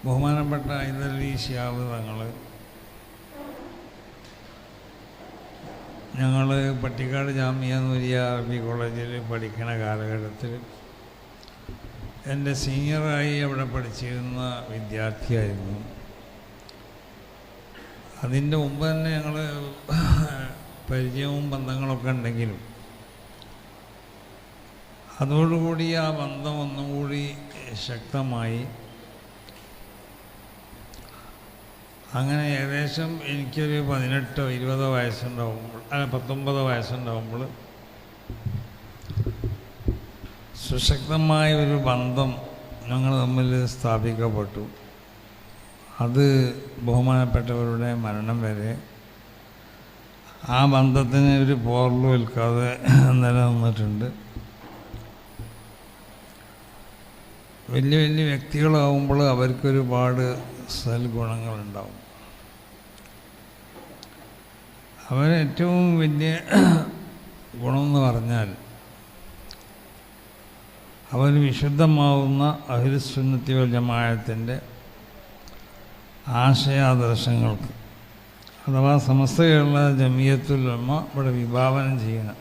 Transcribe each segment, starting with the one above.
ബഹുമാനപ്പെട്ട ഹൈദരലി ശിഹാബ് തങ്ങൾ ഞങ്ങൾ പട്ടിക്കാട് ജാമിയ നൂരിയ അറബി കോളേജിൽ പഠിക്കുന്ന കാലഘട്ടത്തിൽ എൻ്റെ സീനിയറായി അവിടെ പഠിച്ചിരുന്ന വിദ്യാർത്ഥിയായിരുന്നു. അതിൻ്റെ മുമ്പ് തന്നെ ഞങ്ങൾ പരിചയവും ബന്ധങ്ങളൊക്കെ ഉണ്ടെങ്കിലും അതോടുകൂടി ആ ബന്ധം ഒന്നും കൂടി ശക്തമായി. അങ്ങനെ ഏകദേശം എനിക്കൊരു 18-20 വയസ്സുണ്ടാവുമ്പോൾ 19 വയസ്സുണ്ടാവുമ്പോൾ സുശക്തമായ ഒരു ബന്ധം ഞങ്ങൾ തമ്മിൽ സ്ഥാപിക്കപ്പെട്ടു. അത് ബഹുമാനപ്പെട്ടവരുടെ മരണം വരെ ആ ബന്ധത്തിന് ഒരു പോറലും ഏൽക്കാതെ നിലനിന്നിട്ടുണ്ട്. വലിയ വലിയ വ്യക്തികളാവുമ്പോൾ അവർക്കൊരുപാട് സൽഗുണങ്ങളുണ്ടാവും. അവരേറ്റവും വലിയ ഗുണമെന്ന് പറഞ്ഞാൽ അവർ വിശുദ്ധമാവുന്ന അഹ്ലുസുന്നത്തി വൽ ജമാഅത്തിൻ്റെ ആശയാദർശങ്ങൾക്ക് അഥവാ സമസ്ത കേരള ജമിയത്തുൽ ഉലമ ഇവിടെ വിഭാവനം ചെയ്യണം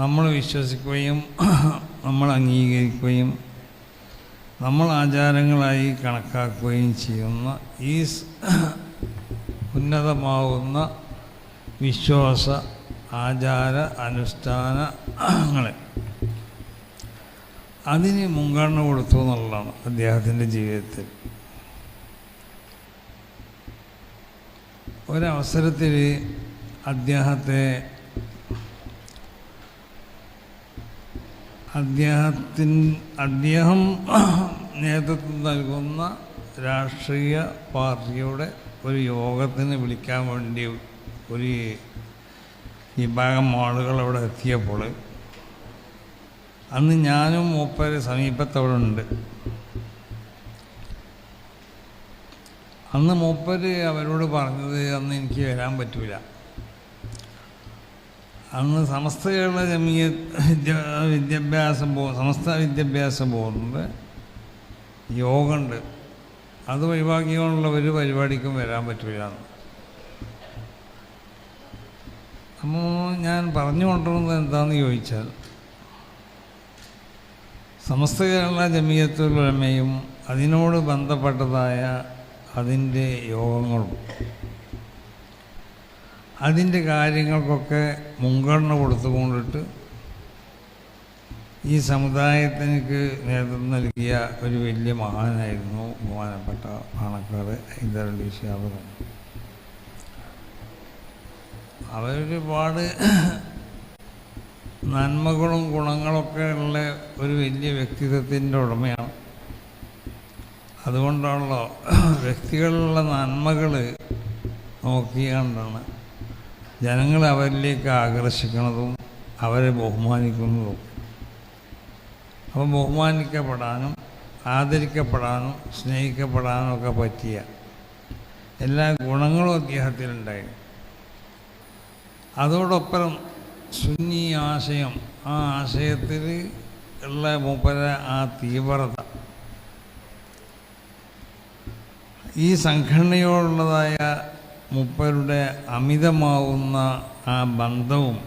നമ്മൾ വിശ്വസിക്കുകയും നമ്മൾ അംഗീകരിക്കുകയും നമ്മൾ ആചാരങ്ങളായി കണക്കാക്കുകയും ചെയ്യുന്ന ഈ ഉന്നതമാവുന്ന വിശ്വാസ ആചാര അനുഷ്ഠാനങ്ങളെ അതിന് മുൻഗണന കൊടുത്തു എന്നുള്ളതാണ് അദ്ദേഹത്തിൻ്റെ ജീവിതത്തിൽ. ഒരവസരത്തിൽ അദ്ദേഹം നേതൃത്വം നൽകുന്ന രാഷ്ട്രീയ പാർട്ടിയുടെ ഒരു യോഗത്തിന് വിളിക്കാൻ വേണ്ടി ഒരു വിഭാഗം ആളുകൾ അവിടെ എത്തിയപ്പോൾ അന്ന് ഞാനും മൂപ്പര് സമീപത്തവിടെ ഉണ്ട്. അന്ന് മൂപ്പര് അവരോട് പറഞ്ഞത് അന്ന് എനിക്ക് വരാൻ പറ്റൂല. അന്ന് സമസ്ത കേരള സമസ്ത വിദ്യാഭ്യാസ ബോർഡിൻ്റെ യോഗമുണ്ട്, അത് ഒഴിവാക്കിയുള്ള ഒരു പരിപാടിക്കും വരാൻ പറ്റില്ല. അപ്പോൾ ഞാൻ പറഞ്ഞു കൊണ്ടുവന്നത് എന്താണെന്ന് ചോദിച്ചാൽ, സമസ്ത കേരള ജമിയത്തുൽ ഉലമയും അതിനോട് ബന്ധപ്പെട്ടതായ അതിൻ്റെ യോഗങ്ങളും അതിൻ്റെ കാര്യങ്ങൾക്കൊക്കെ മുൻഗണന കൊടുത്തുകൊണ്ടിട്ട് ഈ സമുദായത്തിനു നേതൃത്വം നൽകിയ ഒരു വലിയ മഹാനായിരുന്നു ബഹുമാനപ്പെട്ട പാണക്കാട് ഹൈദരലി ശിഹാബ് തങ്ങൾ. അവരൊരുപാട് നന്മകളും ഗുണങ്ങളൊക്കെ ഉള്ള ഒരു വലിയ വ്യക്തിത്വത്തിൻ്റെ ഉടമയാണ്. അതുകൊണ്ടാണല്ലോ വ്യക്തികളുള്ള നന്മകൾ നോക്കിയാണ്ടാണ് ജനങ്ങൾ അവരിലേക്ക് ആകർഷിക്കുന്നതും അവരെ ബഹുമാനിക്കുന്നതും. അപ്പോൾ ബഹുമാനിക്കപ്പെടാനും ആദരിക്കപ്പെടാനും സ്നേഹിക്കപ്പെടാനും ഒക്കെ പറ്റിയ എല്ലാ ഗുണങ്ങളും അദ്ദേഹത്തിലുണ്ടായി. അതോടൊപ്പം സുന്നി ആശയം, ആ ആശയത്തിൽ ഉള്ള മൂപ്പര ആ തീവ്രത, ഈ സംഘടനയോടുള്ളതായ മൂപ്പരുടെ അമിതമാവുന്ന ആ ബന്ധവും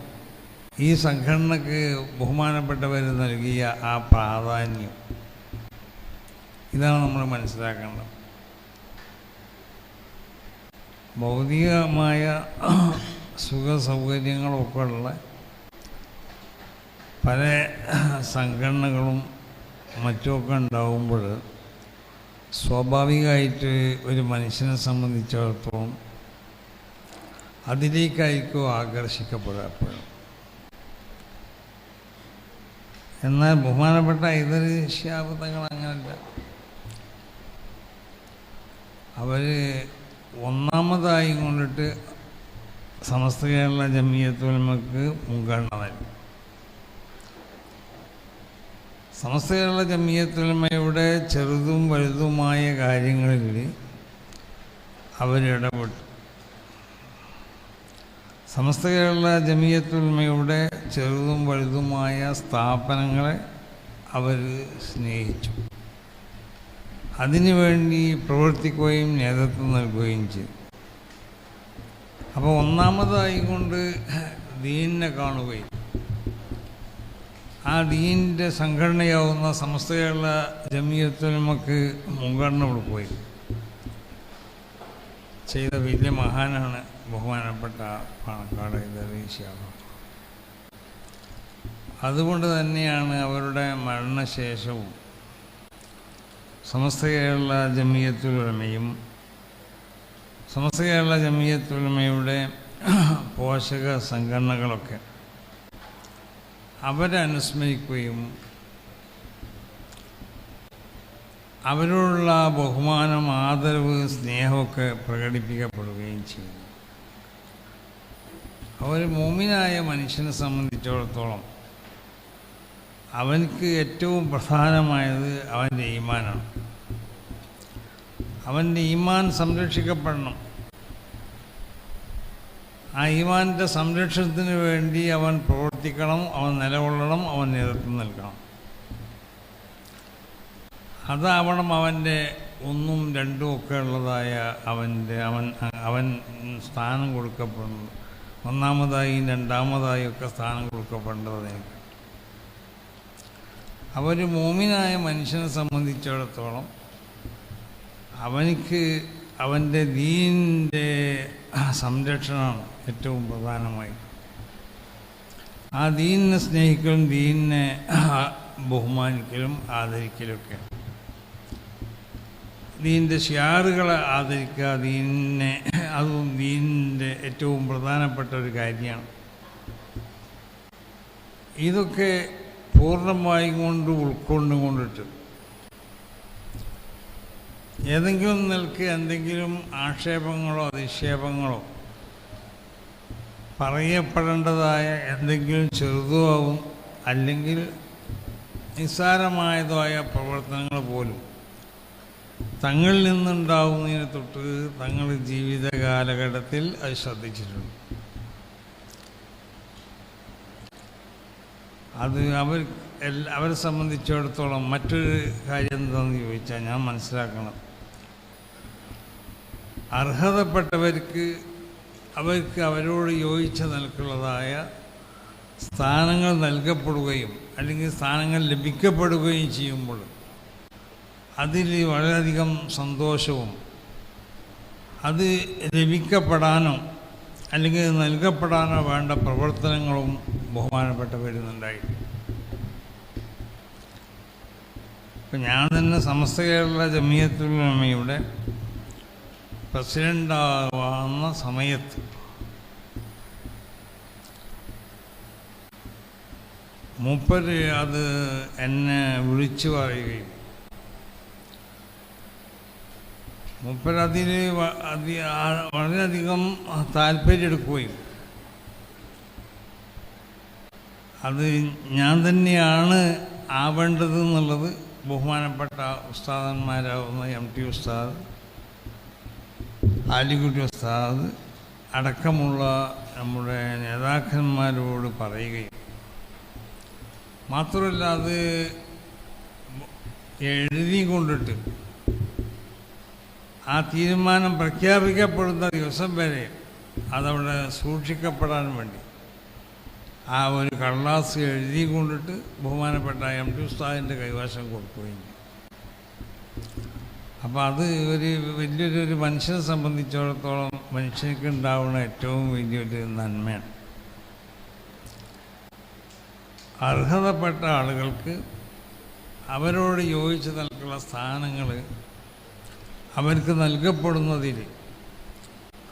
ഈ സംഘടനക്ക് ബഹുമാനപ്പെട്ടവർ നൽകിയ ആ പ്രാധാന്യം, ഇതാണ് നമ്മൾ മനസ്സിലാക്കേണ്ടത്. ഭൗതികമായ സുഖ സൗകര്യങ്ങളൊക്കെ ഉള്ള പല സംഘടനകളും മറ്റുമൊക്കെ ഉണ്ടാവുമ്പോൾ സ്വാഭാവികമായിട്ട് ഒരു മനുഷ്യനെ സംബന്ധിച്ചിടത്തോളം അതിലേക്കായിരിക്കും ആകർഷിക്കപ്പെടുക. എന്നാൽ ബഹുമാനപ്പെട്ട ഹൈദരലി ശിഹാബ് തങ്ങൾ അങ്ങനല്ല. അവർ ഒന്നാമതായി കൊണ്ടിട്ട് സമസ്ത കേരള ജമിയത്തുൽ ഉലമക്ക് മുൻഗണന നൽകി. സമസ്ത കേരള ജമിയത്തുൽ ഉലമയുടെ ചെറുതും വലുതുമായ കാര്യങ്ങളിൽ അവരിടപെട്ടു. സമസ്ത കേരള ജമിയത്തുൽ ഉലമയുടെ ചെറുതും വലുതുമായ സ്ഥാപനങ്ങളെ അവർ സ്നേഹിച്ചു. അതിനുവേണ്ടി പ്രവർത്തിക്കുകയും നേതൃത്വം നൽകുകയും ചെയ്തു. അപ്പോൾ ഒന്നാമതായി കൊണ്ട് ദീനിനെ കാണുകയും ആ ദീനിൻ്റെ സംഘടനയാവുന്ന സമസ്ത കേരള ജമിയത്തുൽ ഉലമക്ക് മുൻഗണന കൊടുക്കുകയും ചെയ്ത വലിയ മഹാനാണ് ബഹുമാനപ്പെട്ട പാണക്കാട് ഹൈദരലി ശിഹാബ്. അതുകൊണ്ട് തന്നെയാണ് അവരുടെ മരണശേഷവും സമസ്ത കേരള ജമിയത്തുൽ ഉലമയും സമസ്ത കേരള ജമിയത്തുൽ ഉലമയുടെ പോഷക സംഘടനകളൊക്കെ അവരെ അനുസ്മരിക്കുകയും അവരോടുള്ള ബഹുമാനം, ആദരവ്, സ്നേഹമൊക്കെ പ്രകടിപ്പിക്കപ്പെടുകയും ചെയ്യും. ഒരു മുഅ്മിനായ മനുഷ്യനെ സംബന്ധിച്ചിടത്തോളം അവനക്ക് ഏറ്റവും പ്രധാനമായത് അവൻ്റെ ഈമാനാണ്. അവൻ്റെ ഈമാൻ സംരക്ഷിക്കപ്പെടണം. ആ ഈമാനിൻ്റെ സംരക്ഷണത്തിന് വേണ്ടി അവൻ പ്രവർത്തിക്കണം, അവൻ നിലകൊള്ളണം, അവൻ നേതൃത്വം നൽകണം. അതാവണം അവൻ്റെ ഒന്നും രണ്ടും ഒക്കെ ഉള്ളതായ അവൻ സ്ഥാനം കൊടുക്കപ്പെടുന്നത്. ഒന്നാമതായും രണ്ടാമതായും ഒക്കെ സ്ഥാനം കൊടുക്കപ്പെടേണ്ടതായിരിക്കും. ഒരു മുഅ്മിനായ മനുഷ്യനെ സംബന്ധിച്ചിടത്തോളം അവനിക്ക് അവൻ്റെ ദീനിൻ്റെ സംരക്ഷണമാണ് ഏറ്റവും പ്രധാനമായി. ആ ദീനിനെ സ്നേഹിക്കലും ദീനിനെ ബഹുമാനിക്കലും ആദരിക്കലൊക്കെ, ദീനിൻ്റെ ശിയാറുകളെ ആദരിക്കുക, ദീനിനെ, അതും ദീനിൻ്റെ ഏറ്റവും പ്രധാനപ്പെട്ട ഒരു കാര്യമാണ്. ഇതൊക്കെ പൂർണ്ണമായും കൊണ്ട് ഉൾക്കൊണ്ടുകൊണ്ടിട്ട് ഏതെങ്കിലും നിലക്ക് എന്തെങ്കിലും ആക്ഷേപങ്ങളോ അധിക്ഷേപങ്ങളോ പറയപ്പെടേണ്ടതായ എന്തെങ്കിലും ചെറുതോ ആവും, അല്ലെങ്കിൽ നിസ്സാരമായതായ പ്രവർത്തനങ്ങൾ പോലും തങ്ങളിൽ നിന്നുണ്ടാവുന്നതിനെ തൊട്ട് തങ്ങളുടെ ജീവിത കാലഘട്ടത്തിൽ അത് ശ്രദ്ധിച്ചിട്ടുണ്ട്. അത് അവരെ സംബന്ധിച്ചിടത്തോളം മറ്റൊരു കാര്യം എന്താണെന്ന് ചോദിച്ചാൽ, ഞാൻ മനസ്സിലാക്കണം, അർഹതപ്പെട്ടവർക്ക് അവരോട് യോജിച്ച നിലക്കുള്ളതായ സ്ഥാനങ്ങൾ നൽകപ്പെടുകയും അല്ലെങ്കിൽ സ്ഥാനങ്ങൾ ലഭിക്കപ്പെടുകയും ചെയ്യുമ്പോൾ അതിൽ വളരെയധികം സന്തോഷവും അത് ലഭിക്കപ്പെടാനോ അല്ലെങ്കിൽ നൽകപ്പെടാനോ വേണ്ട പ്രവർത്തനങ്ങളും ബഹുമാനപ്പെട്ടവരുന്നുണ്ടായിരുന്നു. ഇപ്പം ഞാൻ തന്നെ സമസ്ത കേരള ജമിയത്തുൽ ഉലമയുടെ പ്രസിഡൻ്റാവുന്ന സമയത്ത് മൂപ്പര് അത് എന്നെ വിളിച്ചു പറയുകയും മൂപ്പരതിൽ വളരെയധികം താല്പര്യമെടുക്കുകയും അത് ഞാൻ തന്നെയാണ് ആവേണ്ടത് എന്നുള്ളത് ബഹുമാനപ്പെട്ട ഉസ്താദന്മാരാവുന്ന MT ഉസ്താദ്, ആലിക്കുട്ടി ഉസ്താദ് അടക്കമുള്ള നമ്മുടെ നേതാക്കന്മാരോട് പറയുകയും മാത്രമല്ല അത് എഴുതി കൊണ്ടിട്ട് ആ തീരുമാനം പ്രഖ്യാപിക്കപ്പെടുന്ന ദിവസം വരെ അതവിടെ സൂക്ഷിക്കപ്പെടാൻ വേണ്ടി ആ ഒരു കടലാസ് എഴുതി കൊണ്ടിട്ട് ബഹുമാനപ്പെട്ട MT ഉസ്താദിൻ്റെ കൈവശം കൊടുക്കുകയും ചെയ്യും. അപ്പോൾ അത് വലിയൊരു മനുഷ്യനെ സംബന്ധിച്ചിടത്തോളം മനുഷ്യർക്ക് ഉണ്ടാവുന്ന ഏറ്റവും വലിയൊരു നന്മയാണ്. അർഹതപ്പെട്ട ആളുകൾക്ക് അവരോട് യോജിച്ച് നൽകുന്ന സ്ഥാനങ്ങൾ അവർക്ക് നൽകപ്പെടുന്നതിൽ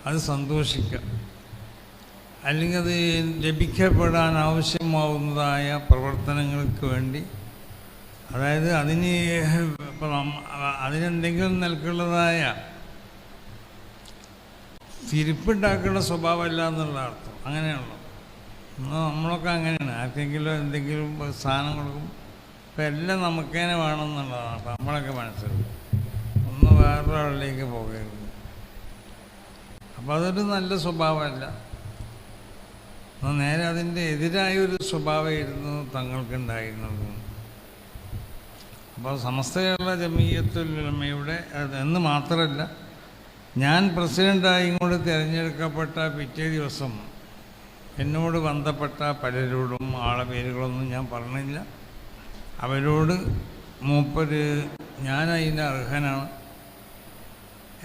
അത് സന്തോഷിക്കുക, അല്ലെങ്കിൽ അത് ലഭിക്കപ്പെടാൻ ആവശ്യമാവുന്നതായ പ്രവർത്തനങ്ങൾക്ക് വേണ്ടി, അതായത് അതിനെന്തെങ്കിലും നൽകുന്നതായ തിരിപ്പുണ്ടാക്കേണ്ട സ്വഭാവമല്ല എന്നുള്ള അർത്ഥം. അങ്ങനെയുള്ളൂ. നമ്മളൊക്കെ അങ്ങനെയാണ്. ആർക്കെങ്കിലും എന്തെങ്കിലും സ്ഥാനം കൊടുക്കും, ഇപ്പം എല്ലാം നമുക്കേനെ വേണമെന്നുള്ളതാണ് അപ്പം നമ്മളൊക്കെ മനസ്സിലാക്കും. ഒന്ന് വേറൊരാളിലേക്ക് പോകരുത്. അപ്പോൾ അതൊരു നല്ല സ്വഭാവമല്ല. നേരെ അതിൻ്റെ എതിരായൊരു സ്വഭാവമായിരുന്നു തങ്ങൾക്കുണ്ടായിരുന്നത്. അപ്പോൾ സമസ്ത കേരള ജമീയത്തുൽ ഉലമയുടെ എന്ന് മാത്രമല്ല, ഞാൻ പ്രസിഡൻ്റായി ഇങ്ങോട്ട് തിരഞ്ഞെടുക്കപ്പെട്ട പിറ്റേ ദിവസം എന്നോട് ബന്ധപ്പെട്ട പലരോടും ആളെ പേരുകളൊന്നും ഞാൻ പറഞ്ഞില്ല. അവരോട് മൂപ്പര് ഞാൻ അതിന് അർഹനാണ്,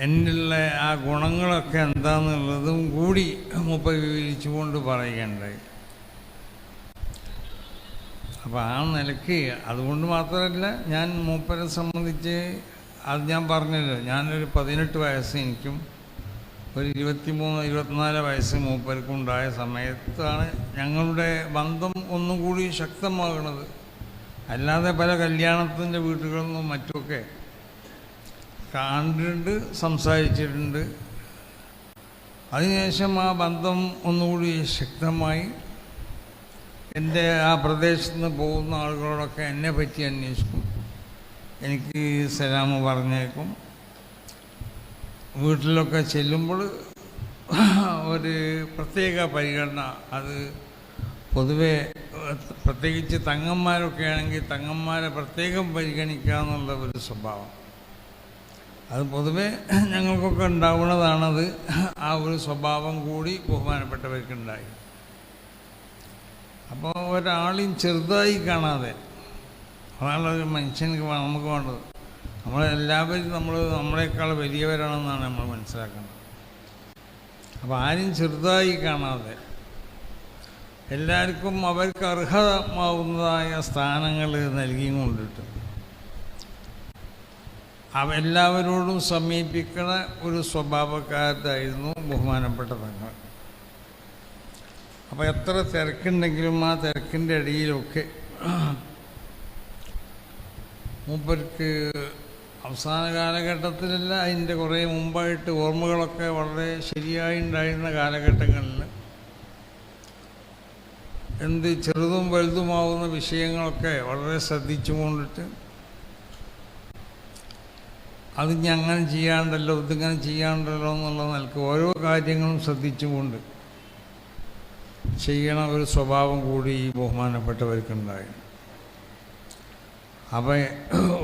എന്നിലുള്ള ആ ഗുണങ്ങളൊക്കെ എന്താണെന്നുള്ളതും കൂടി മൂപ്പര് വിവരിച്ചുകൊണ്ട് പറയുകയുണ്ടായി. അപ്പോൾ ആ നിലയ്ക്ക് അതുകൊണ്ട് മാത്രമല്ല, ഞാൻ മൂപ്പരെ സംബന്ധിച്ച് അത് ഞാൻ പറഞ്ഞല്ലോ, ഞാനൊരു 18 വയസ്സ് എനിക്കും ഒരു 23-24 വയസ്സ് മൂപ്പർക്കും ഉണ്ടായ സമയത്താണ് ഞങ്ങളുടെ ബന്ധം ഒന്നും കൂടി ശക്തമാകുന്നത്. അല്ലാതെ പല കല്യാണത്തിൻ്റെ വീട്ടുകളിൽ നിന്നും മറ്റുമൊക്കെ കണ്ടിട്ടുണ്ട്, സംസാരിച്ചിട്ടുണ്ട്. അതിനുശേഷം ആ ബന്ധം ഒന്നുകൂടി ശക്തമായി. എൻ്റെ ആ പ്രദേശത്ത് നിന്ന് പോകുന്ന ആളുകളോടൊക്കെ എന്നെ പറ്റി അന്വേഷിക്കും, എനിക്ക് സലാമ് പറഞ്ഞേക്കും. വീട്ടിലൊക്കെ ചെല്ലുമ്പോൾ ഒരു പ്രത്യേക പരിഗണന, അത് പൊതുവെ പ്രത്യേകിച്ച് തങ്ങന്മാരൊക്കെ ആണെങ്കിൽ തങ്ങന്മാരെ പ്രത്യേകം പരിഗണിക്കുക എന്നുള്ള ഒരു സ്വഭാവം അത് പൊതുവെ ഞങ്ങൾക്കൊക്കെ ഉണ്ടാവുന്നതാണത്. ആ ഒരു സ്വഭാവം കൂടി ബഹുമാനപ്പെട്ടവർക്കുണ്ടായി. അപ്പോൾ ഒരാളെയും ചെറുതായി കാണാതെ, അതാണ് ഒരു മനുഷ്യന് നമുക്ക് വേണ്ടത്. നമ്മളെല്ലാവരും നമ്മളെക്കാൾ വലിയവരാണെന്നാണ് നമ്മൾ മനസ്സിലാക്കുന്നത്. അപ്പോൾ ആരും ചെറുതായി കാണാതെ എല്ലാവർക്കും അവർക്ക് അർഹമാവുന്നതായ സ്ഥാനങ്ങൾ നൽകിയും കൊണ്ടിട്ട് എല്ലാവരോടും സമീപിക്കുന്ന ഒരു സ്വഭാവക്കാരായിരുന്നു ബഹുമാനപ്പെട്ട തങ്ങൾ. അപ്പോൾ എത്ര തിരക്കുണ്ടെങ്കിലും ആ തിരക്കിൻ്റെ ഇടയിലൊക്കെ മൂപ്പർക്ക് അവസാന കാലഘട്ടത്തിലല്ല, അതിൻ്റെ കുറേ മുമ്പായിട്ട് ഓർമ്മകളൊക്കെ വളരെ ശരിയായി ഉണ്ടായിരുന്ന കാലഘട്ടങ്ങളിൽ എന്ത് ചെറുതും വലുതുമാവുന്ന വിഷയങ്ങളൊക്കെ വളരെ ശ്രദ്ധിച്ചു കൊണ്ടിട്ട് അത് ഇനി അങ്ങനെ ചെയ്യാണ്ടല്ലോ, ഇതിങ്ങനെ ചെയ്യാണ്ടല്ലോ എന്നുള്ള നിലക്ക് ഓരോ കാര്യങ്ങളും ശ്രദ്ധിച്ചുകൊണ്ട് ചെയ്യണ ഒരു സ്വഭാവം കൂടി ഈ ബഹുമാനപ്പെട്ടവർക്കുണ്ടായി. അപ്പോൾ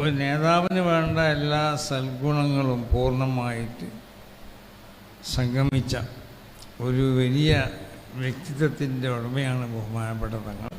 ഒരു നേതാവിന് വേണ്ട എല്ലാ സൽഗുണങ്ങളും പൂർണ്ണമായിട്ട് സംഗമിച്ച ഒരു വലിയ വ്യക്തിത്വത്തിൻ്റെ ഉടമയാണ് ബഹുമാനപ്പെട്ട തങ്ങൾ.